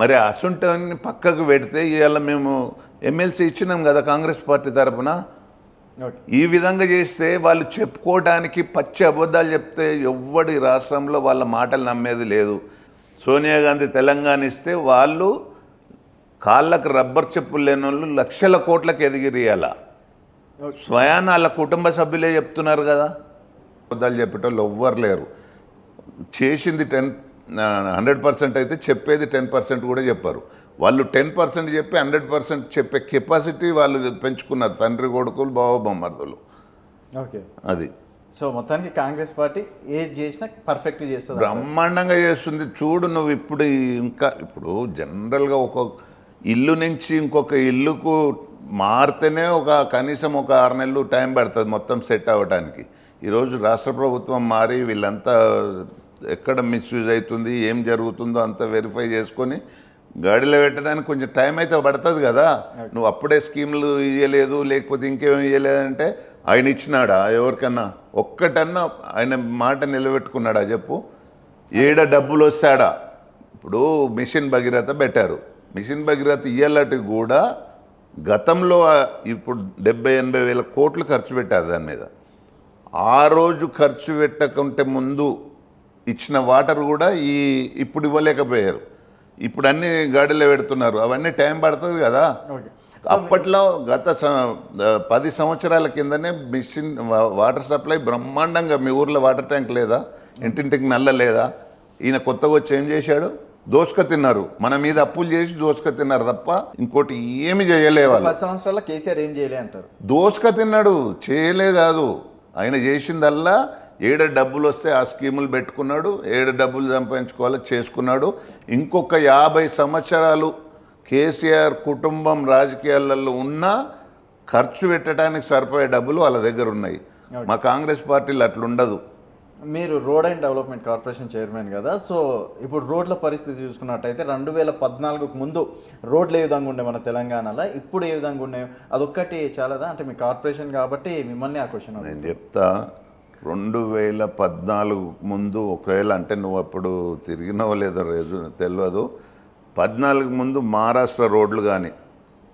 మరి అసుంటని పక్కకు పెడితే ఇవాళ మేము ఎమ్మెల్సీ ఇచ్చినాం కదా కాంగ్రెస్ పార్టీ తరఫున. ఈ విధంగా చేస్తే వాళ్ళు చెప్పుకోవడానికి పచ్చి అబద్ధాలు చెప్తే ఎవ్వడి రాష్ట్రంలో వాళ్ళ మాటలు నమ్మేది లేదు. సోనియా గాంధీ తెలంగాణ ఇస్తే వాళ్ళు కాళ్ళకు రబ్బర్ చెప్పులు లేని వాళ్ళు లక్షల కోట్లకు ఎదిగిరియాల. స్వయాన వాళ్ళ కుటుంబ సభ్యులే చెప్తున్నారు కదా. అబద్ధాలు చెప్పేటోళ్ళు ఎవ్వరు లేరు. చేసింది 100% అయితే చెప్పేది 10% కూడా చెప్పారు. వాళ్ళు 10% చెప్పి 100% చెప్పే కెపాసిటీ వాళ్ళు పెంచుకున్నారు, తండ్రి కొడుకులు బావ బొమ్మర్దులు. ఓకే, అది. సో మొత్తానికి కాంగ్రెస్ పార్టీ ఏది చేసినా పర్ఫెక్ట్గా చేస్తుంది, బ్రహ్మాండంగా చేస్తుంది. చూడు నువ్వు ఇప్పుడు జనరల్గా ఒక ఇల్లు నుంచి ఇంకొక ఇల్లుకు మారితేనే కనీసం ఒక 6 నెలలు టైం పడుతుంది మొత్తం సెట్ అవ్వడానికి. ఈరోజు రాష్ట్ర ప్రభుత్వం మారి వీళ్ళంతా ఎక్కడ మిస్యూజ్ అవుతుంది, ఏం జరుగుతుందో అంతా వెరిఫై చేసుకొని గాడిలో పెట్టడానికి కొంచెం టైం అయితే పడుతుంది కదా. నువ్వు అప్పుడే స్కీములు ఇవ్వలేదు, లేకపోతే ఇంకేమీ ఇవ్వలేదంటే ఆయన ఇచ్చినాడా ఎవరికన్నా? ఒక్కటన్నా ఆయన మాట నిలబెట్టుకున్నాడా చెప్పు? ఏడ డబ్బులు వస్తాడా? ఇప్పుడు మిషన్ భగీరథ పెట్టారు. మిషన్ భగీరథ ఇయ్యాలటి కూడా గతంలో ఇప్పుడు 70-80 వేల కోట్లు ఖర్చు పెట్టారు దాని మీద. ఆ రోజు ఖర్చు పెట్టకుంటే ముందు ఇచ్చిన వాటర్ కూడా ఇప్పుడు ఇవ్వలేకపోయారు. ఇప్పుడు అన్నీ గాడిలో పెడుతున్నారు. అవన్నీ టైం పడుతుంది కదా. అప్పట్లో గత 10 సంవత్సరాల కిందనే మిషన్ వాటర్ సప్లై బ్రహ్మాండంగా. మీ ఊర్లో వాటర్ ట్యాంక్ లేదా? ఇంటింటికి నల్ల లేదా? ఈయన కొత్తగా వచ్చి ఏం చేశాడు? దోసుక తిన్నారు. మన మీద అప్పులు చేసి దోసుక తిన్నారు తప్ప ఇంకోటి ఏమి చేయలేవాలి. 10 సంవత్సరాల కేసీఆర్ ఏం చేయలే అంటారు. దోసుక తిన్నాడు, చేయలే కాదు. ఆయన చేసిందల్లా ఏడ డబ్బులు వస్తే ఆ స్కీములు పెట్టుకున్నాడు, ఏడ డబ్బులు సంపాదించుకోవాలో చేసుకున్నాడు. ఇంకొక 50 సంవత్సరాలు కేసీఆర్ కుటుంబం రాజకీయాలలో ఉన్నా ఖర్చు పెట్టడానికి సరిపోయే డబ్బులు వాళ్ళ దగ్గర ఉన్నాయి. మా కాంగ్రెస్ పార్టీలు అట్లుండదు. మీరు road and development corporation chairman కదా, సో ఇప్పుడు రోడ్ల పరిస్థితి చూసుకున్నట్టయితే 2014కు ముందు రోడ్లు ఏ విధంగా ఉండే మన తెలంగాణలో, ఇప్పుడు ఏ విధంగా ఉన్నాయో అదొక్కటి చాలదా? అంటే మీ కార్పొరేషన్ కాబట్టి మిమ్మల్ని ఆ క్వశ్చన్ నేను చెప్తా. 2014 ముందు ఒకవేళ అంటే నువ్వు అప్పుడు తిరిగినవో లేదో తెలియదు. 14 ముందు మహారాష్ట్ర రోడ్లు కానీ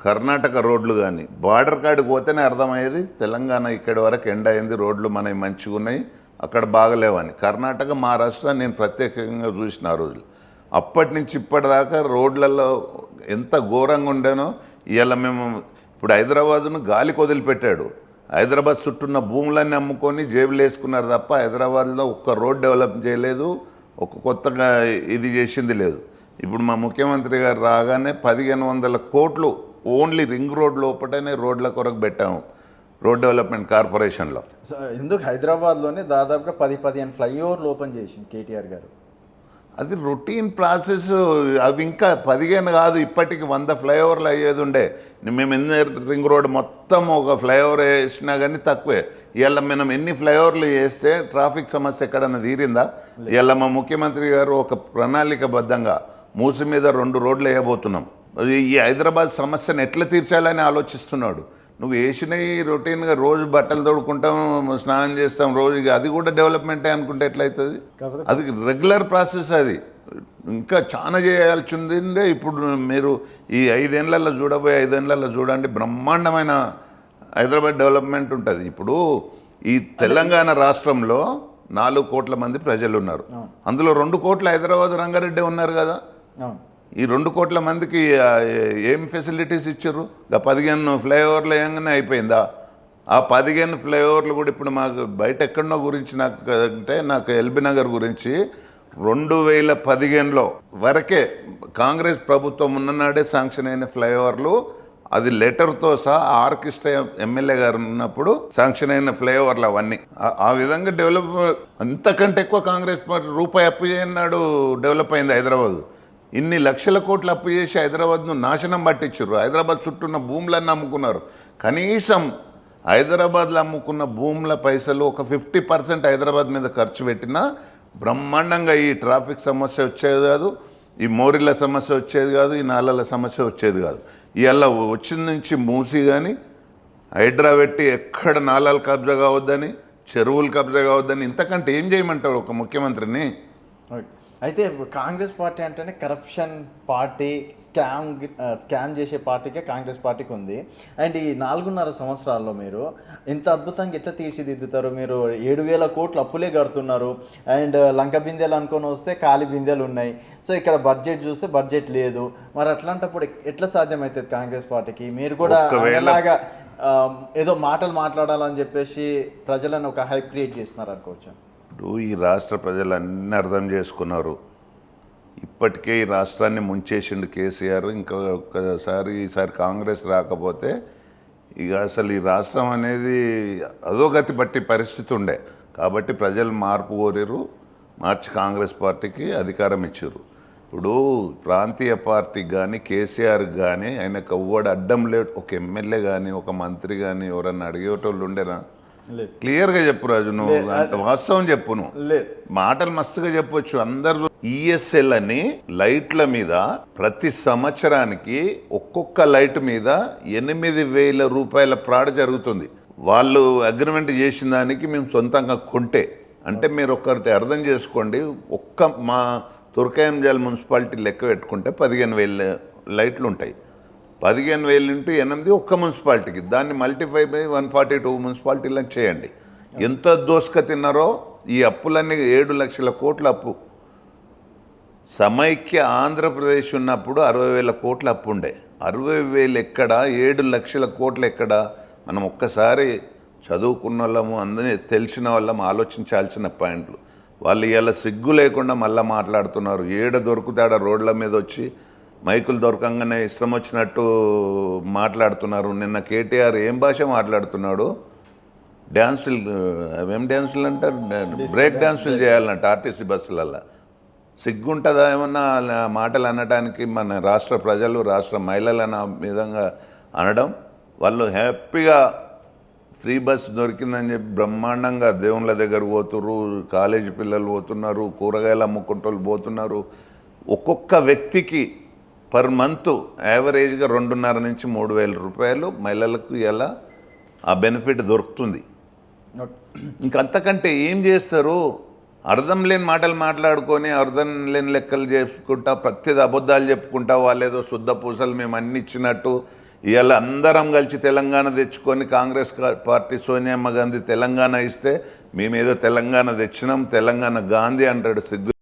కర్ణాటక రోడ్లు కానీ బార్డర్ కాడికి పోతేనే అర్థమయ్యేది తెలంగాణ ఇక్కడి వరకు ఎండ్ అయింది, రోడ్లు మనవి మంచిగా ఉన్నాయి, అక్కడ బాగలేవని. కర్ణాటక మహారాష్ట్ర నేను ప్రత్యేకంగా చూసిన ఆ రోజులు. అప్పటి నుంచి ఇప్పటిదాకా రోడ్లలో ఎంత ఘోరంగా ఉండేనో. ఇవాళ మేము ఇప్పుడు హైదరాబాదును గాలికి వదిలిపెట్టాడు. హైదరాబాద్ చుట్టూన్న భూములన్నీ అమ్ముకొని జేబులు వేసుకున్నారు తప్ప హైదరాబాద్లో ఒక్క రోడ్ డెవలప్ చేయలేదు, ఒక కొత్తగా ఇది చేసింది లేదు. ఇప్పుడు మా ముఖ్యమంత్రి గారు రాగానే 1500 కోట్లు ఓన్లీ రింగ్ రోడ్ లోపటనే రోడ్ల కొరకు పెట్టాము రోడ్ డెవలప్మెంట్ కార్పొరేషన్లో. ఎందుకు హైదరాబాద్లోనే దాదాపుగా 10-15 ఫ్లైఓవర్లు ఓపెన్ చేసింది కేటీఆర్ గారు. అది రొటీన్ ప్రాసెస్. అవి ఇంకా 15 కాదు, ఇప్పటికి 100 ఫ్లైఓవర్లు అయ్యేది ఉండే. మేము ఎన్ని రింగ్ రోడ్ మొత్తం ఒక ఫ్లైఓవర్ వేసినా కానీ తక్కువే. ఇవాళ మనం ఎన్ని ఫ్లైఓవర్లు వేస్తే ట్రాఫిక్ సమస్య ఎక్కడన్నా తీరిందా? ఇవాళ మా ముఖ్యమంత్రి గారు ఒక ప్రణాళికబద్ధంగా మూసి మీద 2 రోడ్లు వేయబోతున్నాం. ఈ హైదరాబాద్ సమస్యను ఎట్లా తీర్చాలని ఆలోచిస్తున్నాడు. నువ్వు వేసినవి రొటీన్గా రోజు బట్టలు తోడుకుంటాం, స్నానం చేస్తాం రోజు, అది కూడా డెవలప్మెంటే అనుకుంటే ఎట్లయితుంది? అది రెగ్యులర్ ప్రాసెస్. అది ఇంకా చాలా చేయాల్సిందే. ఇప్పుడు మీరు ఈ 5 ఏళ్లలో చూడబోయే 5 ఏళ్లలో చూడండి, బ్రహ్మాండమైన హైదరాబాద్ డెవలప్మెంట్ ఉంటుంది. ఇప్పుడు ఈ తెలంగాణ రాష్ట్రంలో 4 కోట్ల మంది ప్రజలు ఉన్నారు. అందులో 2 కోట్ల హైదరాబాద్ రంగారెడ్డి ఉన్నారు కదా. ఈ 2 కోట్ల మందికి ఏం ఫెసిలిటీస్ ఇచ్చారు? 15 ఫ్లైఓవర్లు వేయంగానే అయిపోయిందా? ఆ 15 ఫ్లైఓవర్లు కూడా ఇప్పుడు మాకు బయట ఎక్కడో గురించి నాకు ఎల్బీ నగర్ గురించి 2015లో వరకే కాంగ్రెస్ ప్రభుత్వం ఉన్ననాడే శాంక్షన్ అయిన ఫ్లైఓవర్లు. అది లెటర్తో సహా ఆర్కిష్ట ఎమ్మెల్యే గారు ఉన్నప్పుడు శాంక్షన్ అయిన ఫ్లైఓవర్లు అవన్నీ. ఆ విధంగా డెవలప్. అంతకంటే ఎక్కువ కాంగ్రెస్ పార్టీ రూపాయి అప్పు చేయన్నాడు డెవలప్ అయింది హైదరాబాద్. ఇన్ని లక్షల కోట్లు అప్పు చేసి హైదరాబాద్ను నాశనం పట్టించారు. హైదరాబాద్ చుట్టూన్న భూములన్నీ అమ్ముకున్నారు. కనీసం హైదరాబాద్లో అమ్ముకున్న భూముల పైసలు ఒక 50% హైదరాబాద్ మీద ఖర్చు పెట్టినా బ్రహ్మాండంగా ఈ ట్రాఫిక్ సమస్య వచ్చేది కాదు, ఈ మోరీల సమస్య వచ్చేది కాదు, ఈ నాళాల సమస్య వచ్చేది కాదు. ఇవాళ వచ్చిన నుంచి మూసి కానీ హైడ్రా పెట్టి ఎక్కడ నాళాలు కబ్జా కావద్దని, చెరువులు కబ్జా కావద్దని, ఇంతకంటే ఏం చేయమంటాడు ఒక ముఖ్యమంత్రిని? అయితే కాంగ్రెస్ పార్టీ అంటేనే కరప్షన్ పార్టీ, స్కామ్ చేసే పార్టీకే కాంగ్రెస్ పార్టీకి ఉంది. అండ్ ఈ 4.5 సంవత్సరాల్లో మీరు ఇంత అద్భుతంగా ఎట్లా తీర్చిదిద్దుతారు? మీరు 7,000 కోట్లు అప్పులే కడుతున్నారు. అండ్ లంక బిందెలు అనుకొని వస్తే ఖాళీ బిందెలు ఉన్నాయి. సో ఇక్కడ బడ్జెట్ చూస్తే బడ్జెట్ లేదు. మరి అట్లాంటప్పుడు ఎట్లా సాధ్యమవుతుంది కాంగ్రెస్ పార్టీకి? మీరు కూడా అలాగా ఏదో మాటలు మాట్లాడాలని చెప్పేసి ప్రజలను ఒక హైప్ క్రియేట్ చేస్తున్నారు అనుకోవచ్చు. ఇప్పుడు ఈ రాష్ట్ర ప్రజలు అన్నీ అర్థం చేసుకున్నారు. ఇప్పటికే ఈ రాష్ట్రాన్ని ముంచేసిండు కేసీఆర్. ఇంకా ఒక్కసారి ఈసారి కాంగ్రెస్ రాకపోతే ఇక అసలు ఈ రాష్ట్రం అనేది అధోగతి పట్టి పరిస్థితి ఉండే. కాబట్టి ప్రజలు మార్పు కోరారు, మార్చి కాంగ్రెస్ పార్టీకి అధికారం ఇచ్చారు. ఇప్పుడు ప్రాంతీయ పార్టీకి కానీ కేసీఆర్కి కానీ ఆయనకు ఎవ్వడు అడ్డం లేడు. ఒక ఎమ్మెల్యే కానీ ఒక మంత్రి కానీ ఎవరన్నా అడిగేటోళ్ళు ఉండేనా? క్లియర్గా చెప్పు రాజు, నువ్వు అంత వాస్తవం చెప్పు. నువ్వు మాటలు మస్తుగా చెప్పొచ్చు. అందరూ ఈఎస్ఎల్ అని లైట్ల మీద ప్రతి సంవత్సరానికి ఒక్కొక్క లైట్ మీద 8,000 రూపాయల ఫ్రాడ్ జరుగుతుంది. వాళ్ళు అగ్రిమెంట్ చేసిన దానికి మేము సొంతంగా కొంటే. అంటే మీరు ఒక్కటి అర్థం చేసుకోండి, మా తుర్కాయంజల్ మున్సిపాలిటీ లెక్క పెట్టుకుంటే 15,000 లైట్లు ఉంటాయి. 15,000 ఇంటూ 8 ఒక్క మున్సిపాలిటీకి. దాన్ని మల్టిఫై బై 142 మున్సిపాలిటీలకు చేయండి. ఎంత దోసుక తిన్నారో. ఈ అప్పులన్నీ 7 లక్షల కోట్ల అప్పు. సమైక్య ఆంధ్రప్రదేశ్ ఉన్నప్పుడు 60,000 కోట్ల అప్పు ఉండే. 60,000 ఎక్కడ, 7 లక్షల కోట్లు ఎక్కడ? మనం ఒక్కసారి చదువుకున్న వాళ్ళము, అందరినీ తెలిసిన వాళ్ళము ఆలోచించాల్సిన పాయింట్లు. వాళ్ళు ఇలా సిగ్గు లేకుండా మళ్ళీ మాట్లాడుతున్నారు. దొరుకుతాడ రోడ్ల మీద వచ్చి మైకులు దొరకంగానే ఇష్టం వచ్చినట్టు మాట్లాడుతున్నారు. నిన్న కేటీఆర్ ఏం భాష మాట్లాడుతున్నాడు? డ్యాన్సులు, అవేం డ్యాన్సులు అంటారు, బ్రేక్ డ్యాన్సులు చేయాలంట ఆర్టీసీ బస్సులల్లో. సిగ్గుంటుందా ఏమన్నా మాటలు అనడానికి? మన రాష్ట్ర ప్రజలు, రాష్ట్ర మహిళలు అన్న విధంగా అనడం. వాళ్ళు హ్యాపీగా ఫ్రీ బస్ దొరికిందని చెప్పి బ్రహ్మాండంగా దేవుళ్ళ దగ్గర పోతున్నారు, కాలేజీ పిల్లలు పోతున్నారు, కూరగాయలు అమ్ముకుంటూ పోతున్నారు. ఒక్కొక్క వ్యక్తికి పర్ మంత్ యావరేజ్గా 2,500 నుంచి 3,000 రూపాయలు మహిళలకు ఇలా ఆ బెనిఫిట్ దొరుకుతుంది. ఇంకంతకంటే ఏం చేస్తారు? అర్థం లేని మాటలు మాట్లాడుకొని, అర్థం లేని లెక్కలు చేసుకుంటా, ప్రతిది అబద్ధాలు చెప్పుకుంటా, వాళ్ళేదో శుద్ధ పూసలు మేము అన్ని ఇచ్చినట్టు. ఇవాళ అందరం కలిసి తెలంగాణ తెచ్చుకొని, కాంగ్రెస్ పార్టీ సోనియమ్మ గాంధీ తెలంగాణ ఇస్తే మేమేదో తెలంగాణ తెచ్చినాం, తెలంగాణ గాంధీ అంటాడు. సిగ్గు